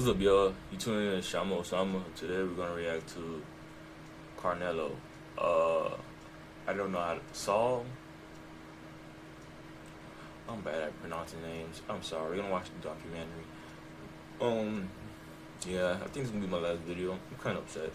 What's up, y'all? You tuning in to Shamo Osama. Today we're gonna react to Canelo. I don't know how to, Saul. I'm bad at pronouncing names. I'm sorry. We're gonna watch the documentary. Yeah, I think this is gonna be my last video. I'm kind of upset.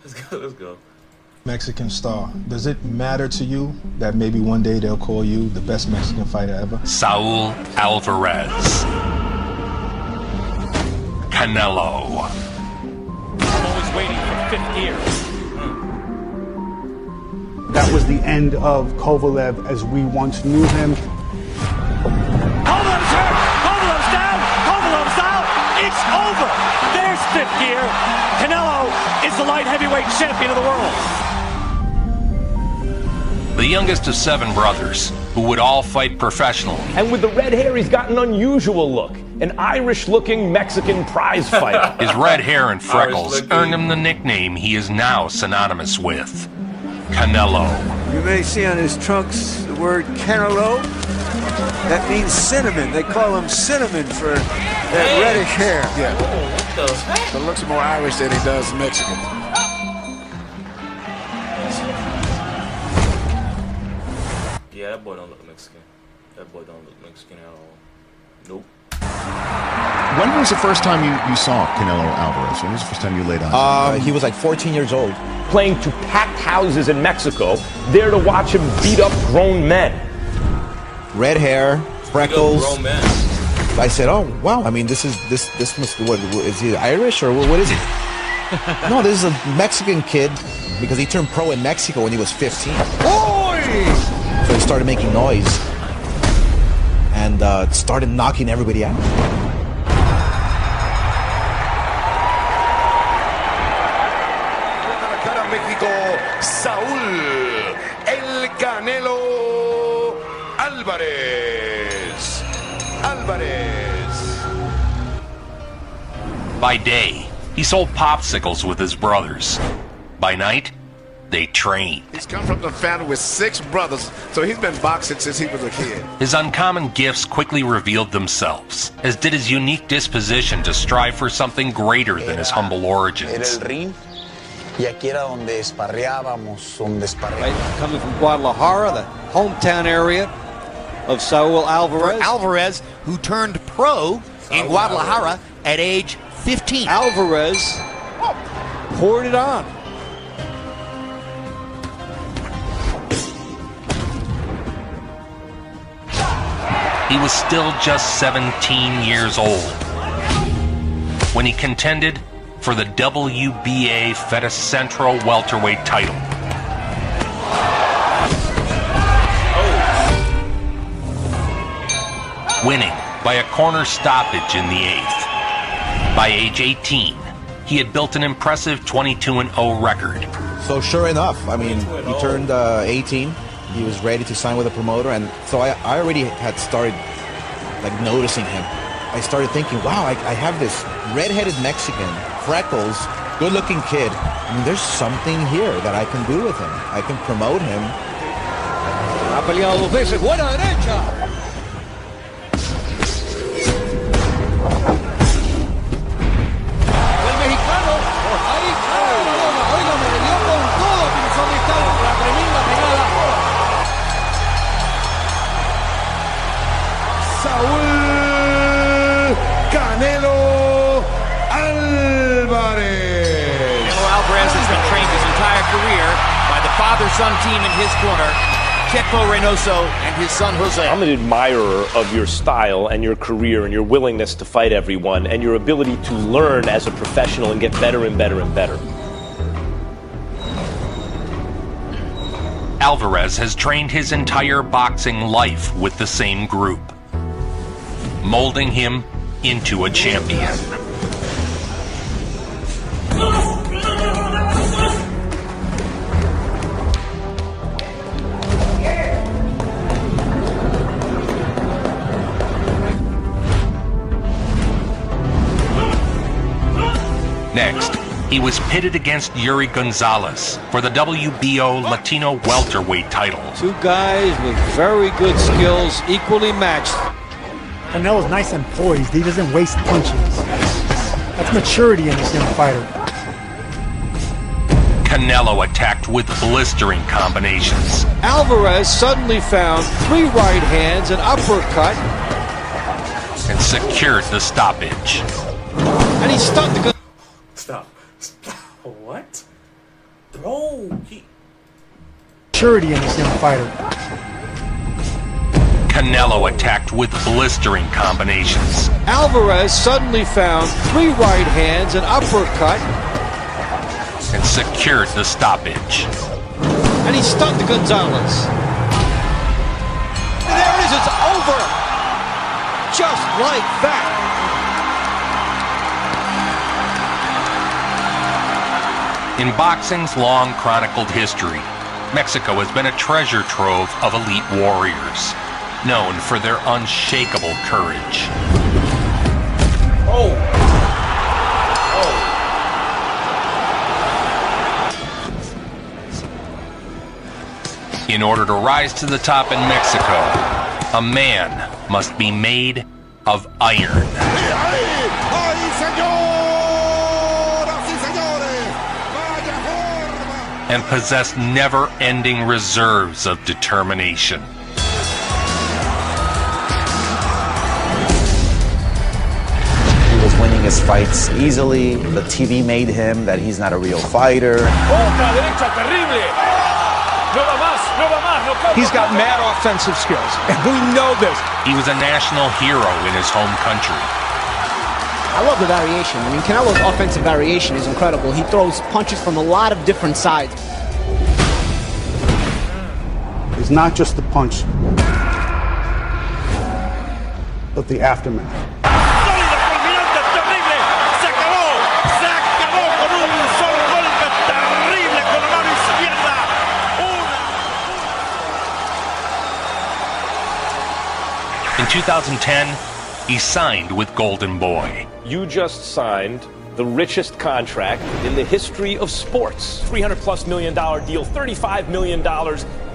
Let's go. Mexican star. Does it matter to you that maybe one day they'll call you the best Mexican fighter ever? Saul Alvarez. Canelo. I'm always waiting for fifth gear. That was the end of Kovalev as we once knew him. Kovalev's hurt! Kovalev's down! Kovalev's out! It's over! There's fifth gear. Canelo is the light heavyweight champion of the world. The youngest of 7 brothers, who would all fight professionally. And with the red hair, he's got an unusual look. An Irish-looking Mexican prize fighter. His red hair and freckles earned him the nickname he is now synonymous with, Canelo. You may see on his trunks the word Canelo. That means cinnamon. They call him cinnamon for that reddish hair. Yeah. What the heck? It looks more Irish than he does Mexican. Yeah, that boy don't look Mexican. That boy don't look Mexican at all. Nope. When was the first time you saw Canelo Alvarez? When was the first time you laid eyes? He was like 14 years old. Playing to packed houses in Mexico, there to watch him beat up grown men. Red hair, freckles. Grown man. I said, "Oh wow! I mean, this must what is he Irish or what is he?" No, this is a Mexican kid because he turned pro in Mexico when he was 15. So he started making noise and started knocking everybody out. Saul El Canelo Alvarez. By day, he sold popsicles with his brothers. By night, they trained. He's come from the family with 6 brothers, so he's been boxing since he was a kid. His uncommon gifts quickly revealed themselves, as did his unique disposition to strive for something greater than his humble origins. Y aquí era donde esparreábamos, donde esparreábamos. Coming from Guadalajara, the hometown area of Saul Alvarez. Alvarez, who turned pro in Guadalajara at age 15. Alvarez poured it on. He was still just 17 years old when he contended for the WBA Feta Central welterweight title. Winning by a corner stoppage in the 8th. By age 18, he had built an impressive 22-0 record. So sure enough, I mean, he turned 18. He was ready to sign with a promoter, and so I already had started like noticing him. I started thinking, wow, I have this red-headed Mexican, freckles, good-looking kid. I mean, there's something here that I can do with him. I can promote him. Ha peleado 2 veces, buena derecha. El mexicano, ahí, oiga, me dio con todo, pinzón de esta la tremenda pegada. Saul Canelo Alvarez. Canelo Alvarez has been trained his entire career by the father-son team in his corner, Chepo Reynoso and his son Jose. I'm an admirer of your style and your career and your willingness to fight everyone and your ability to learn as a professional and get better and better and better. Alvarez has trained his entire boxing life with the same group, molding him into a champion. Next, he was pitted against Yuri Gonzalez for the WBO Latino welterweight title. 2 guys with very good skills, equally matched. Canelo's nice and poised. He doesn't waste punches. That's maturity in this young fighter. Canelo attacked with blistering combinations. Alvarez suddenly found 3 right hands, an uppercut, and secured the stoppage. And he stunned the gun. Stop. What? Bro, Maturity in this young fighter. Canelo attacked with blistering combinations. Alvarez suddenly found 3 right hands, an uppercut, and secured the stoppage. And he stunned Gonzalez. And there it is, it's over. Just like that. In boxing's long chronicled history, Mexico has been a treasure trove of elite warriors, known for their unshakable courage. In order to rise to the top in Mexico, a man must be made of iron and possess never-ending reserves of determination. He was winning his fights easily. The TV made him that he's not a real fighter. He's got mad offensive skills, and we know this. He was a national hero in his home country. I love the variation. I mean, Canelo's offensive variation is incredible. He throws punches from a lot of different sides. It's not just the punch, but the aftermath. In 2010, he signed with Golden Boy. You just signed the richest contract in the history of sports. $300+ million deal, $35 million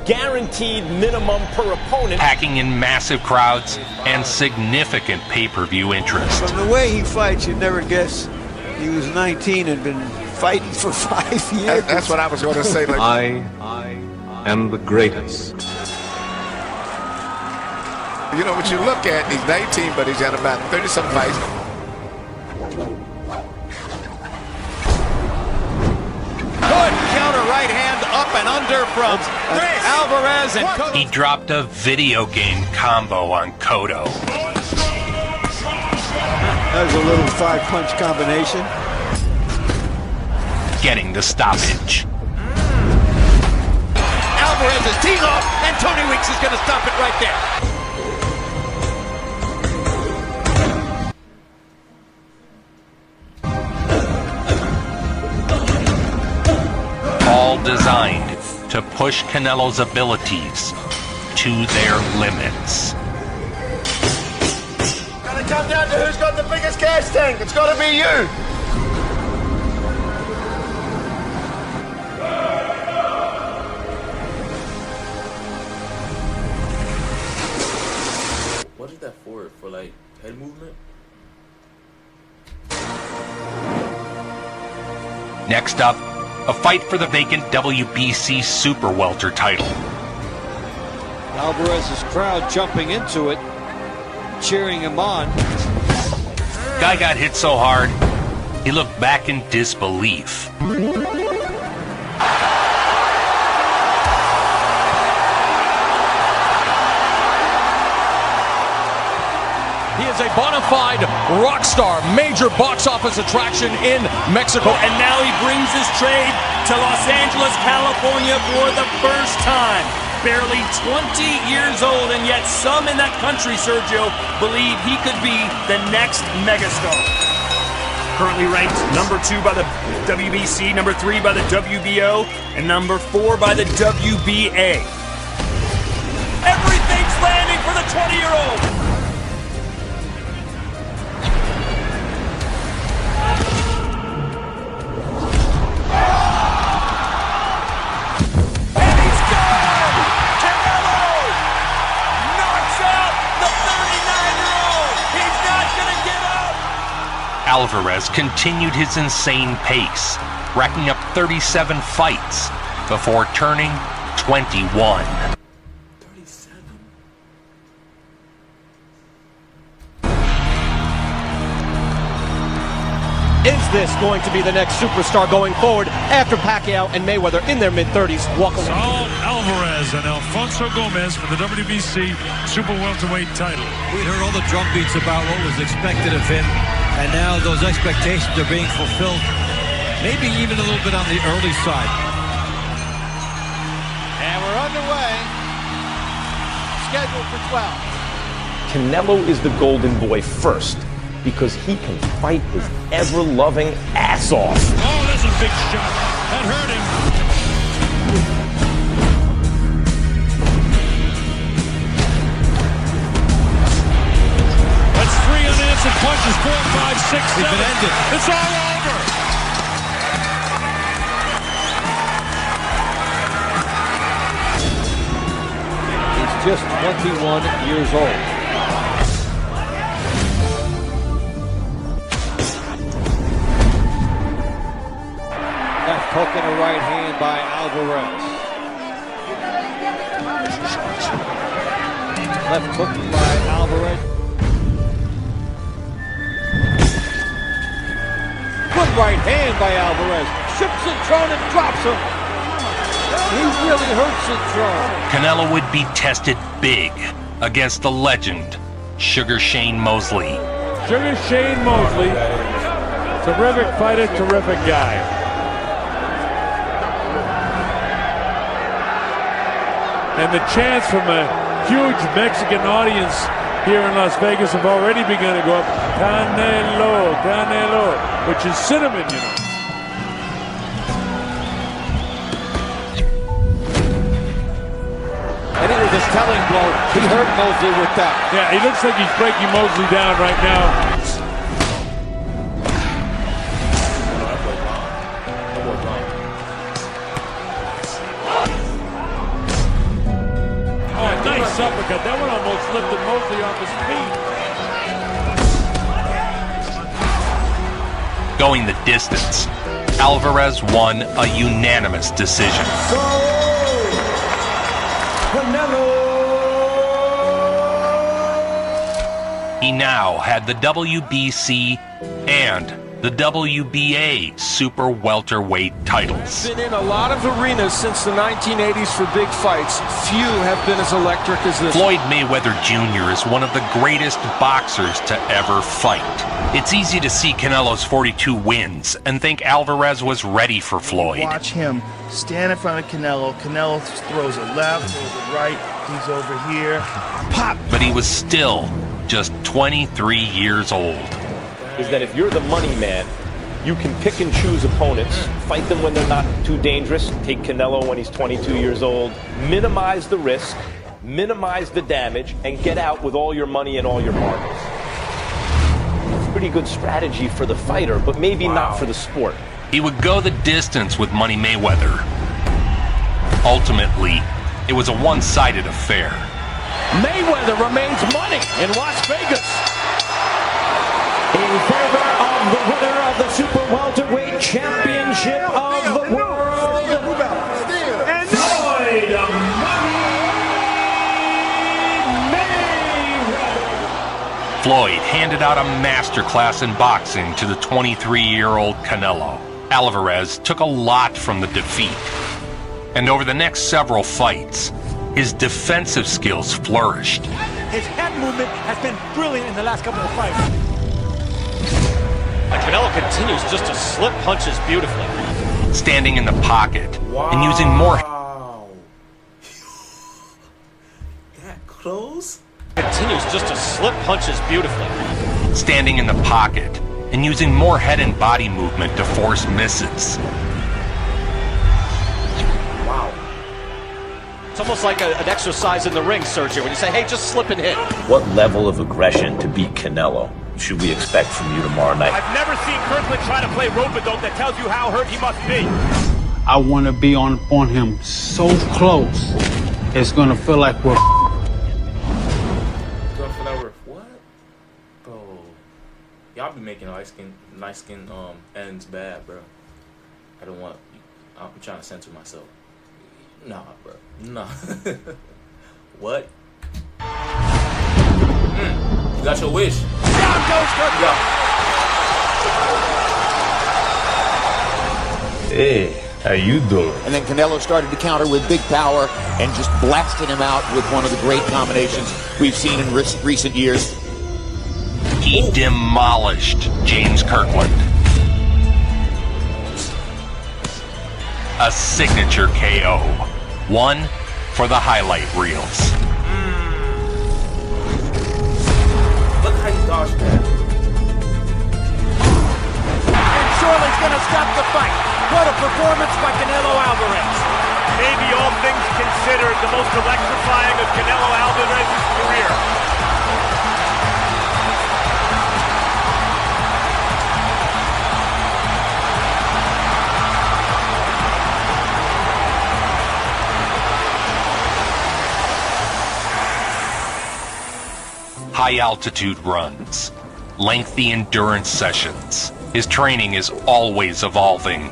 guaranteed minimum per opponent. Packing in massive crowds and significant pay-per-view interest. From the way he fights, you'd never guess he was 19 and been fighting for 5 years. That's what I was going to say. Like, I am the greatest. You know what you look at, he's 19, but he's had about 30-some fights. Good counter right hand up and under from Alvarez. And he dropped a video game combo on Cotto. That was a little 5-punch combination. Getting the stoppage. Alvarez is teeing off, and Tony Weeks is going to stop it right there. All designed to push Canelo's abilities to their limits. Gonna come down to who's got the biggest gas tank. It's got to be you. What is that for? For like head movement? Next up, a fight for the vacant WBC Super Welter title. Alvarez's crowd jumping into it, cheering him on. Guy got hit so hard, he looked back in disbelief. He is a bona fide rock star, major box office attraction in Mexico. And now he brings his trade to Los Angeles, California for the first time. Barely 20 years old, and yet some in that country, Sergio, believe he could be the next megastar. Currently ranked number 2 by the WBC, number 3 by the WBO, and number 4 by the WBA. Everything's landing for the 20-year-old. Alvarez continued his insane pace, racking up 37 fights before turning 21. Is this going to be the next superstar going forward after Pacquiao and Mayweather in their mid-30s walk away? Saul, Alvarez, and Alfonso Gomez for the WBC Super Welterweight title. We heard all the drum beats about what was expected of him, and now those expectations are being fulfilled, maybe even a little bit on the early side. And we're underway. Scheduled for 12. Canelo is the golden boy first, because he can fight his ever-loving ass off. Oh, that's a big shot. That hurt him. That's 3 unanswered punches. 4, 5, 6, 7. He's been ended. It's all over. He's just 21 years old. Left hook and a right hand by Alvarez. Left hook by Alvarez. Good right hand by Alvarez. Ships Citron and drops him. He really hurts Citron. Canelo would be tested big against the legend, Sugar Shane Mosley. Sugar Shane Mosley. Terrific fighter, terrific guy. And the chants from a huge Mexican audience here in Las Vegas have already begun to go up. Canelo, Canelo, which is cinnamon, you know. And it was a telling blow. He hurt Mosley with that. Yeah, he looks like he's breaking Mosley down right now. Uppercut. That one almost lifted Mosley off his feet. Going the distance, Alvarez won a unanimous decision. He now had the WBC and the WBA Super Welterweight titles. Been in a lot of arenas since the 1980s for big fights. Few have been as electric as this. Floyd Mayweather Jr. is one of the greatest boxers to ever fight. It's easy to see Canelo's 42 wins and think Alvarez was ready for Floyd. Watch him stand in front of Canelo. Canelo throws a left, throws a right. He's over here. Pop! But he was still just 23 years old. Is that if you're the money man, you can pick and choose opponents, fight them when they're not too dangerous, take Canelo when he's 22 years old, minimize the risk, minimize the damage, and get out with all your money and all your marbles. It's a pretty good strategy for the fighter, but maybe not for the sport. He would go the distance with Money Mayweather. Ultimately, it was a one-sided affair. Mayweather remains money in Las Vegas. In favor of the winner of the Super Welterweight Championship of the world, and Floyd Mayweather. Floyd handed out a masterclass in boxing to the 23-year-old Canelo. Alvarez took a lot from the defeat. And over the next several fights, his defensive skills flourished. His head movement has been brilliant in the last couple of fights. Canelo continues just to slip punches beautifully. Standing in the pocket and using more... That close? Continues just to slip punches beautifully. Standing in the pocket and using more head and body movement to force misses. Wow. It's almost like an exercise in the ring, Sergio, when you say, hey, just slip and hit. What level of aggression to beat Canelo should we expect from you tomorrow night? I've never seen Kirkland try to play rope-a-dope that tells you how hurt he must be. I want to be on him so close, it's going to feel like we're... What? Bro. Y'all be making light skin ends bad, bro. I don't want. I'm trying to censor myself. Nah, bro. Nah. What? You got your wish. Hey, how you doing? And then Canelo started to counter with big power and just blasted him out with one of the great combinations we've seen in recent years. He demolished James Kirkland. A signature KO. One for the highlight reels. Look how you dodged that. And Shirley's going to stop the fight. What a performance by Canelo Alvarez. Maybe all things considered, the most electrifying of Canelo Alvarez's career. High altitude runs, lengthy endurance sessions. His training is always evolving.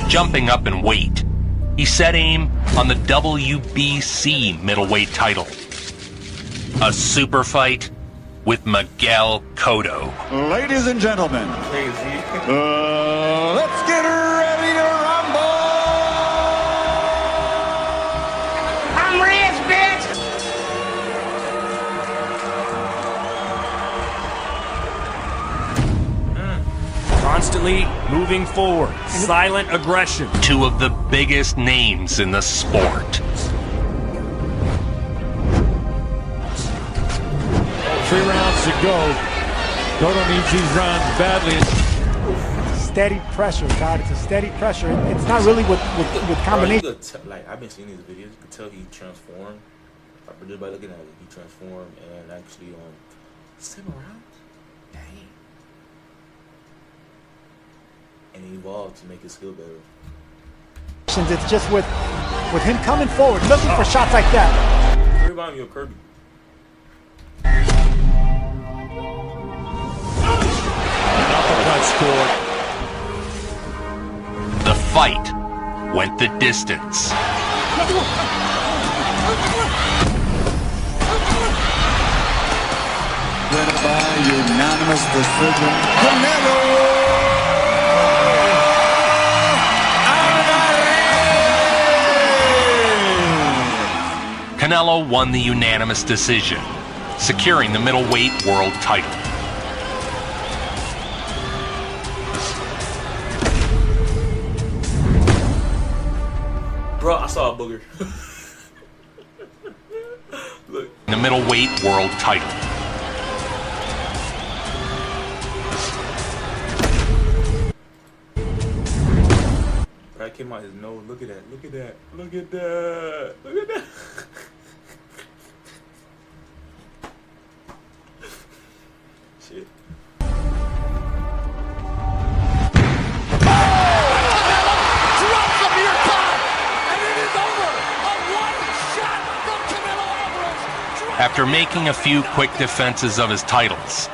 Jumping up in weight, he set aim on the WBC middleweight title. A super fight with Miguel Cotto. Ladies and gentlemen, let's get ready to rumble! I'm rich, bitch! Constantly moving forward. Silent aggression. Two of the biggest names in the sport. 3 rounds to go. Cotto needs these rounds badly. Steady pressure, God. It's a steady pressure. It's not really with combination. Like, I've been seeing these videos. You can tell he transformed. Just by looking at it, he transformed and actually 7 rounds. Dang. And he evolved to make his skill better. It's just with him coming forward, looking for shots like that. You remind me of Kirby. The fight went the distance. Winner by unanimous decision, Canelo Canelo won the unanimous decision, securing the middleweight world title. Bro, I saw a booger. Look. The middleweight world title. Right, came out his nose. Look at that. Look at that. Look at that. Look at that. Shit. After making a few quick defenses of his titles,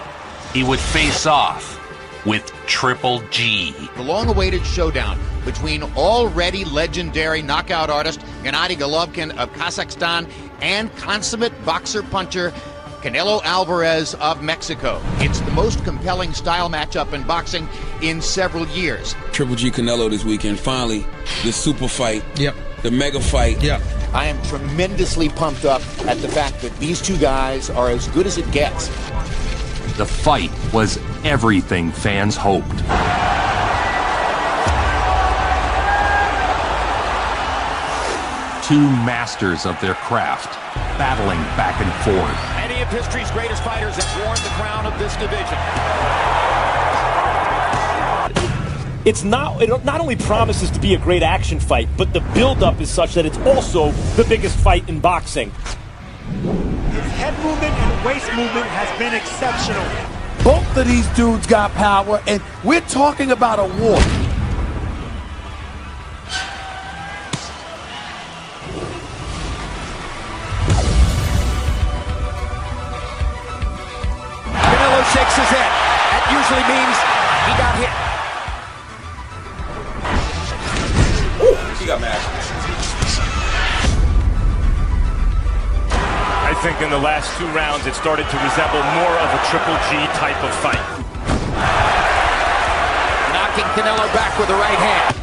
he would face off with Triple G. The long-awaited showdown between already legendary knockout artist Gennady Golovkin of Kazakhstan and consummate boxer-puncher Canelo Alvarez of Mexico. It's the most compelling style matchup in boxing in several years. Triple G Canelo this weekend. Finally, the super fight. Yep. The mega fight. Yep. I am tremendously pumped up at the fact that these two guys are as good as it gets. The fight was everything fans hoped. Two masters of their craft, battling back and forth. Many of history's greatest fighters have worn the crown of this division. It not only promises to be a great action fight, but the build-up is such that it's also the biggest fight in boxing. His head movement and waist movement has been exceptional. Both of these dudes got power, and we're talking about a war. Canelo shakes his head. That usually means he got hit. He got mad. I think in the last 2 rounds, it started to resemble more of a Triple G type of fight. Knocking Canelo back with the right hand.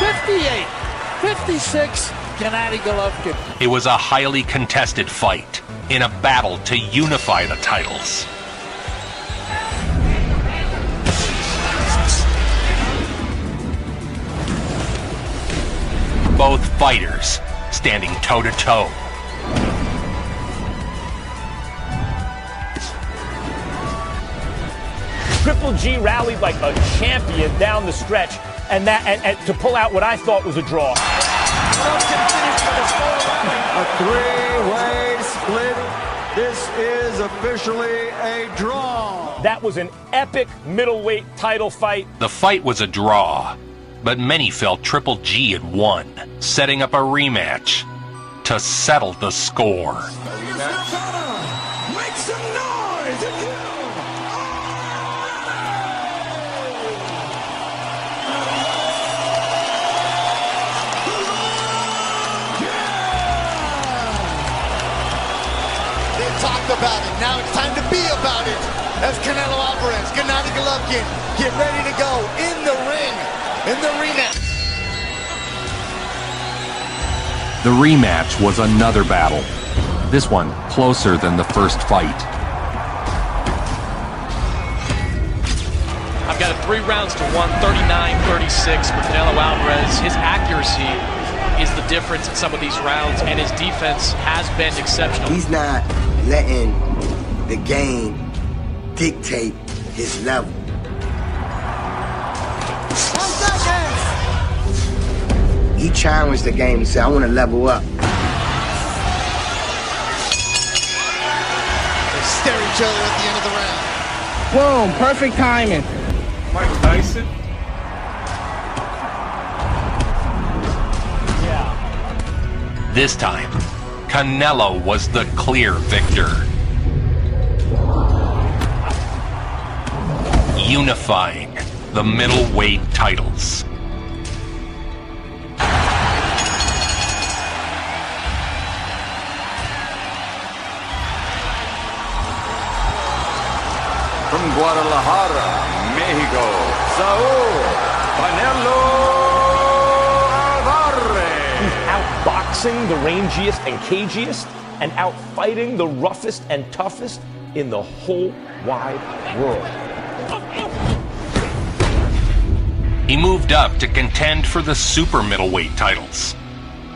58, 56, Gennady Golovkin. It was a highly contested fight in a battle to unify the titles. Both fighters standing toe-to-toe. Triple G rallied like a champion down the stretch, and to pull out what I thought was a draw. A 3-way split. This is officially a draw. That was an epic middleweight title fight. The fight was a draw, but many felt Triple G had won, setting up a rematch to settle the score. Make some noise if you. Talked about it. Now it's time to be about it. That's Canelo Alvarez, Gennady Golovkin. Get ready to go in the ring, in the rematch. The rematch was another battle. This one closer than the first fight. I've got it 3 rounds to 1, 39-36 for Canelo Alvarez. His accuracy is the difference in some of these rounds, and his defense has been exceptional. He's not letting the game dictate his level. 1 second. He challenged the game and said, I want to level up. They stare each other at the end of the round. Boom, perfect timing. Michael Tyson. This time, Canelo was the clear victor. Unifying the middleweight titles. From Guadalajara, Mexico, Saul Canelo Alvarez. He's outboxing the rangiest and cagiest and outfighting the roughest and toughest in the whole wide world. He moved up to contend for the super middleweight titles,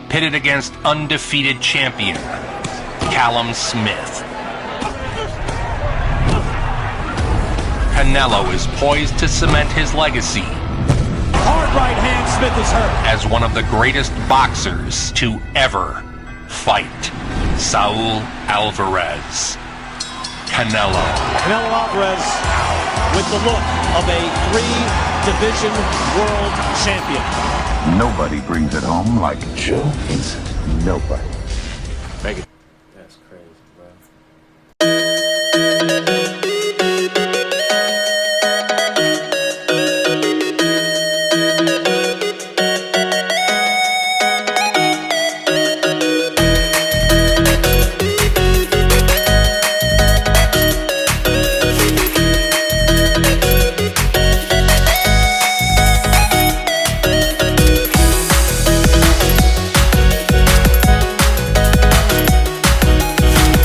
pitted against undefeated champion Callum Smith. Canelo is poised to cement his legacy Hard right hand, Smith is hurt. as one of the greatest boxers to ever fight. Saul Alvarez. Canelo. Canelo Alvarez with the look of a 3-division world champion. Nobody brings it home like Joe Vincent. Nobody. Make it.